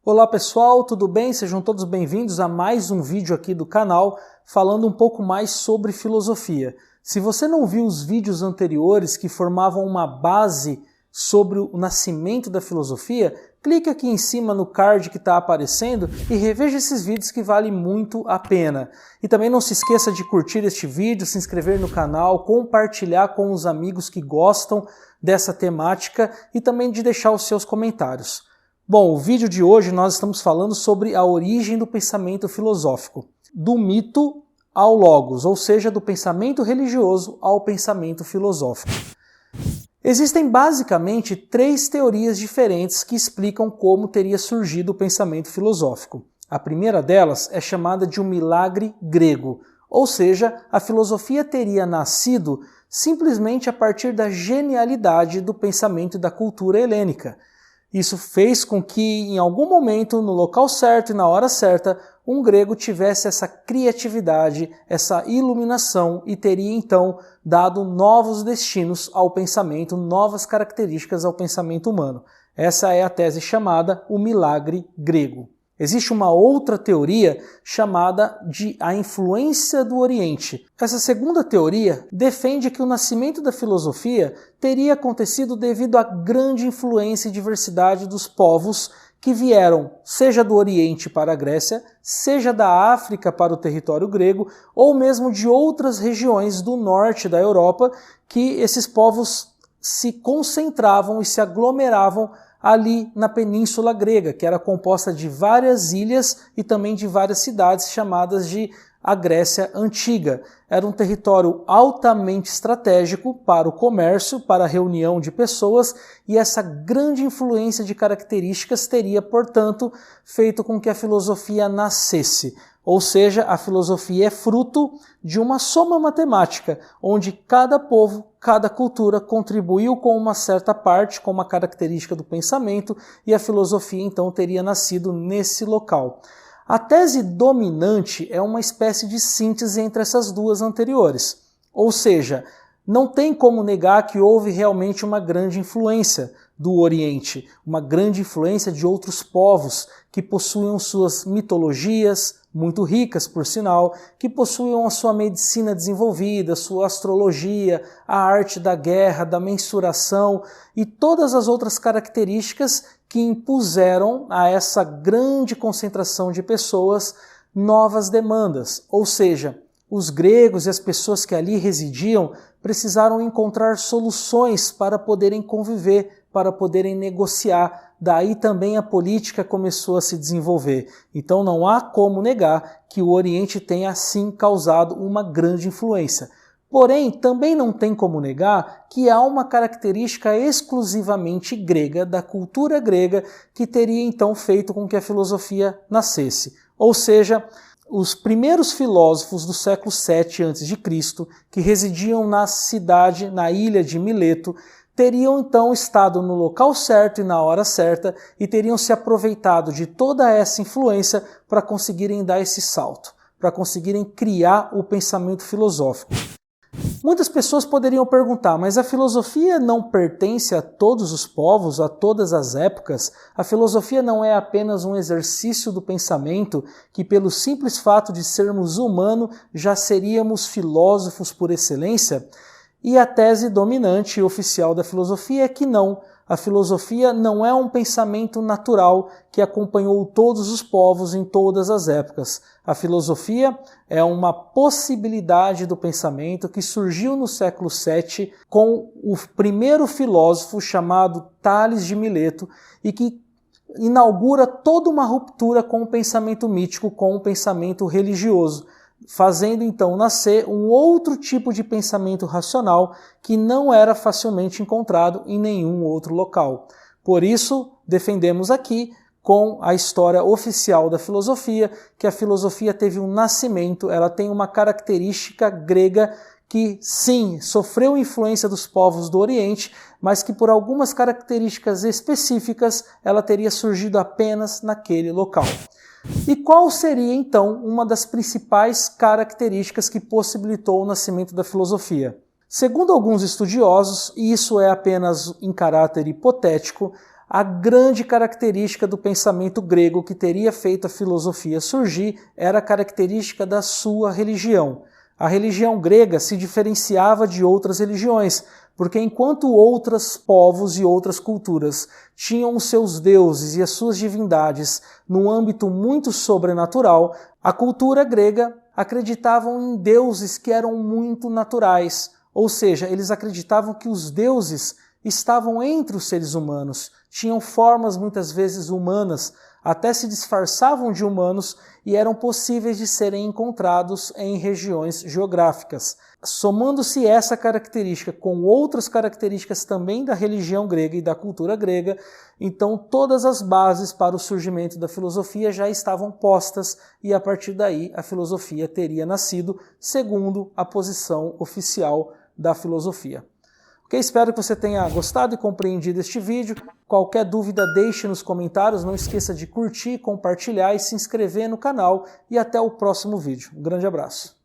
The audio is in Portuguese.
Olá pessoal, tudo bem? Sejam todos bem-vindos a mais um vídeo aqui do canal falando um pouco mais sobre filosofia. Se você não viu os vídeos anteriores que formavam uma base sobre o nascimento da filosofia, clique aqui em cima no card que está aparecendo e reveja esses vídeos que vale muito a pena. E também não se esqueça de curtir este vídeo, se inscrever no canal, compartilhar com os amigos que gostam dessa temática e também de deixar os seus comentários. Bom, o vídeo de hoje nós estamos falando sobre a origem do pensamento filosófico, do mito ao logos, ou seja, do pensamento religioso ao pensamento filosófico. Existem basicamente três teorias diferentes que explicam como teria surgido o pensamento filosófico. A primeira delas é chamada de um milagre grego, ou seja, a filosofia teria nascido simplesmente a partir da genialidade do pensamento e da cultura helênica. Isso fez com que, em algum momento, no local certo e na hora certa, um grego tivesse essa criatividade, essa iluminação e teria então dado novos destinos ao pensamento, novas características ao pensamento humano. Essa é a tese chamada o milagre grego. Existe uma outra teoria chamada de a influência do Oriente. Essa segunda teoria defende que o nascimento da filosofia teria acontecido devido à grande influência e diversidade dos povos que vieram, seja do Oriente para a Grécia, seja da África para o território grego, ou mesmo de outras regiões do norte da Europa, que esses povos se concentravam e se aglomeravam ali na Península Grega, que era composta de várias ilhas e também de várias cidades chamadas de a Grécia Antiga. Era um território altamente estratégico para o comércio, para a reunião de pessoas, e essa grande influência de características teria, portanto, feito com que a filosofia nascesse. Ou seja, a filosofia é fruto de uma soma matemática, onde cada povo, cada cultura contribuiu com uma certa parte, com uma característica do pensamento, e a filosofia então teria nascido nesse local. A tese dominante é uma espécie de síntese entre essas duas anteriores. Ou seja, não tem como negar que houve realmente uma grande influência do Oriente, uma grande influência de outros povos que possuíam suas mitologias, muito ricas por sinal, que possuíam a sua medicina desenvolvida, sua astrologia, a arte da guerra, da mensuração e todas as outras características que impuseram a essa grande concentração de pessoas novas demandas. Ou seja, os gregos e as pessoas que ali residiam precisaram encontrar soluções para poderem conviver, para poderem negociar. Daí também a política começou a se desenvolver. Então não há como negar que o Oriente tenha sim causado uma grande influência. Porém, também não tem como negar que há uma característica exclusivamente grega, da cultura grega, que teria então feito com que a filosofia nascesse. Ou seja, os primeiros filósofos do século VII a.C., que residiam na cidade, na ilha de Mileto, teriam então estado no local certo e na hora certa e teriam se aproveitado de toda essa influência para conseguirem dar esse salto, para conseguirem criar o pensamento filosófico. Muitas pessoas poderiam perguntar, mas a filosofia não pertence a todos os povos, a todas as épocas? A filosofia não é apenas um exercício do pensamento que, pelo simples fato de sermos humanos, já seríamos filósofos por excelência? E a tese dominante e oficial da filosofia é que não. A filosofia não é um pensamento natural que acompanhou todos os povos em todas as épocas. A filosofia é uma possibilidade do pensamento que surgiu no século VII com o primeiro filósofo chamado Tales de Mileto e que inaugura toda uma ruptura com o pensamento mítico, com o pensamento religioso, fazendo então nascer um outro tipo de pensamento racional que não era facilmente encontrado em nenhum outro local. Por isso, defendemos aqui, com a história oficial da filosofia, que a filosofia teve um nascimento, ela tem uma característica grega que, sim, sofreu influência dos povos do Oriente, mas que por algumas características específicas ela teria surgido apenas naquele local. E qual seria, então, uma das principais características que possibilitou o nascimento da filosofia? Segundo alguns estudiosos, e isso é apenas em caráter hipotético, A grande característica do pensamento grego que teria feito a filosofia surgir era a característica da sua religião. A religião grega se diferenciava de outras religiões, porque enquanto outros povos e outras culturas tinham os seus deuses e as suas divindades num âmbito muito sobrenatural, a cultura grega acreditava em deuses que eram muito naturais, ou seja, eles acreditavam que os deuses estavam entre os seres humanos, tinham formas muitas vezes humanas, até se disfarçavam de humanos e eram possíveis de serem encontrados em regiões geográficas. Somando-se essa característica com outras características também da religião grega e da cultura grega, então todas as bases para o surgimento da filosofia já estavam postas e a partir daí a filosofia teria nascido segundo a posição oficial da filosofia. Ok, espero que você tenha gostado e compreendido este vídeo. Qualquer dúvida deixe nos comentários, não esqueça de curtir, compartilhar e se inscrever no canal e até o próximo vídeo. Um grande abraço.